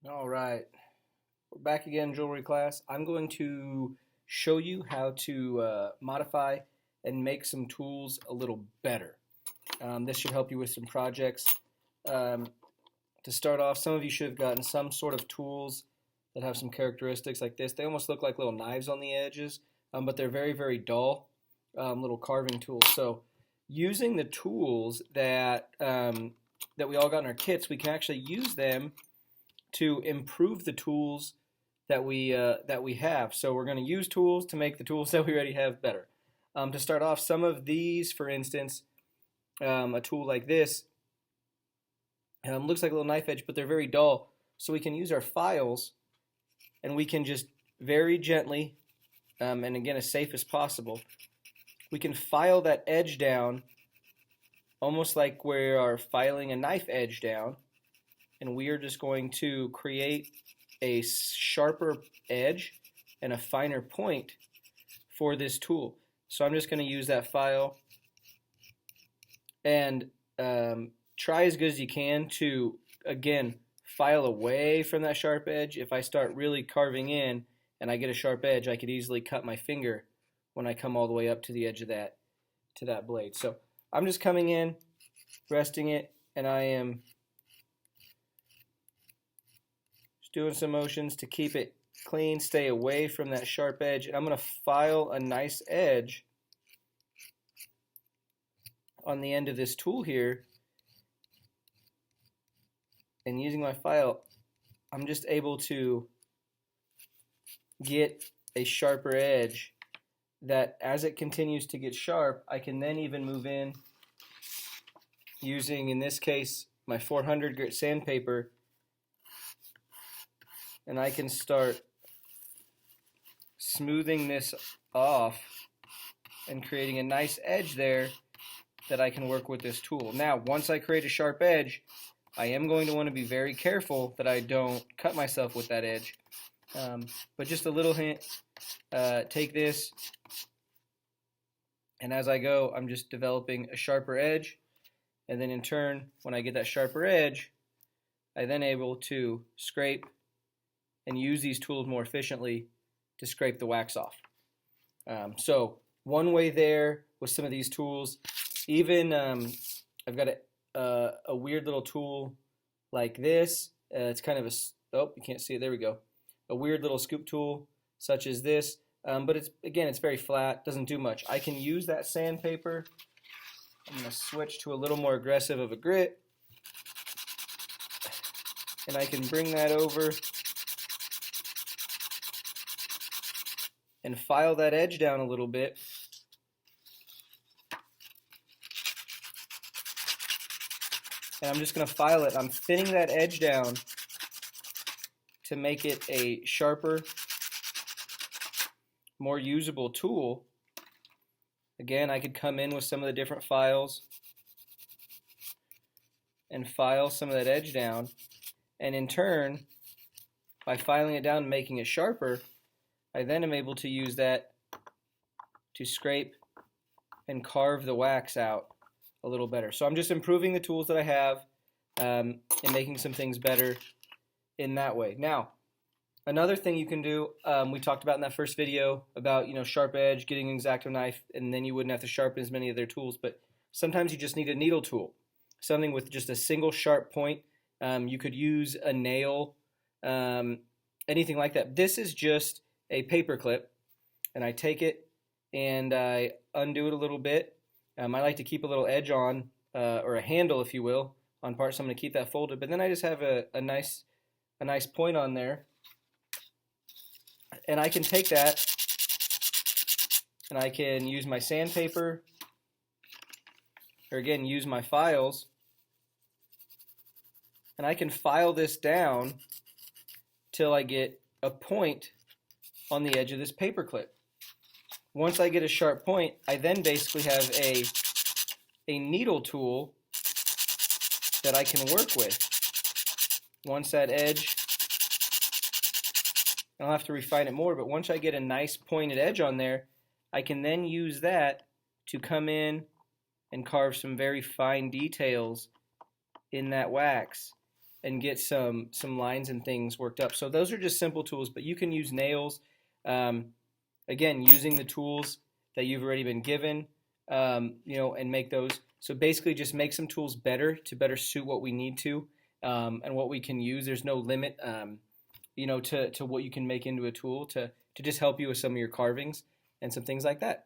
All right, we're back again, jewelry class. I'm going to show you how to modify and make some tools a little better. This should help you with some projects. Um, to start off, some of you should have gotten some sort of tools that have some characteristics like this. They almost look like little knives on the edges, but they're very, very dull, little carving tools. So using the tools that we all got in our kits, we can actually use them to improve the tools that we have. So we're going to use tools to make the tools that we already have better. To start off, some of these, for instance, a tool like this looks like a little knife edge, but they're very dull. So we can use our files, and we can just very gently, and again as safe as possible, we can file that edge down, almost like we are filing a knife edge down. And we are just going to create a sharper edge and a finer point for this tool. So I'm just going to use that file and try as good as you can to, again, file away from that sharp edge. If I start really carving in and I get a sharp edge, I could easily cut my finger when I come all the way up to the edge of that blade. So I'm just coming in, resting it, and I am doing some motions to keep it clean, stay away from that sharp edge, and I'm going to file a nice edge on the end of this tool here. And using my file, I'm just able to get a sharper edge that as it continues to get sharp, I can then even move in using, in this case, my 400 grit sandpaper, and I can start smoothing this off and creating a nice edge there that I can work with this tool. Now, once I create a sharp edge, I am going to want to be very careful that I don't cut myself with that edge. But just a little hint, take this, and as I go, I'm just developing a sharper edge, and then in turn, when I get that sharper edge, I then able to scrape and use these tools more efficiently to scrape the wax off. So one way there with some of these tools, even I've got a weird little tool like this. It's kind of oh, you can't see it, there we go. A weird little scoop tool such as this, but it's very flat, doesn't do much. I can use that sandpaper. I'm going to switch to a little more aggressive of a grit, and I can bring that over and file that edge down a little bit. And I'm just going to file it. I'm thinning that edge down to make it a sharper, more usable tool. Again, I could come in with some of the different files and file some of that edge down. And in turn, by filing it down and making it sharper, I then am able to use that to scrape and carve the wax out a little better. So I'm just improving the tools that I have and making some things better in that way. Now, another thing you can do, we talked about in that first video about sharp edge, getting an X-Acto knife, and then you wouldn't have to sharpen as many of their tools. But sometimes you just need a needle tool, something with just a single sharp point. You could use a nail, anything like that. This is just a paper clip, and I take it and I undo it a little bit. I like to keep a little edge on, or a handle, if you will, on parts. So I'm going to keep that folded, but then I just have a nice point on there, and I can take that and I can use my sandpaper, or again use my files, and I can file this down till I get a point on the edge of this paper clip. Once I get a sharp point, I then basically have a needle tool that I can work with. Once that edge, I don't have to refine it more, but once I get a nice pointed edge on there, I can then use that to come in and carve some very fine details in that wax and get some lines and things worked up. So those are just simple tools, but you can use nails. Um, Again, using the tools that you've already been given, and make those. So basically, just make some tools better to better suit what we need to, and what we can use. There's no limit, to what you can make into a tool to just help you with some of your carvings and some things like that.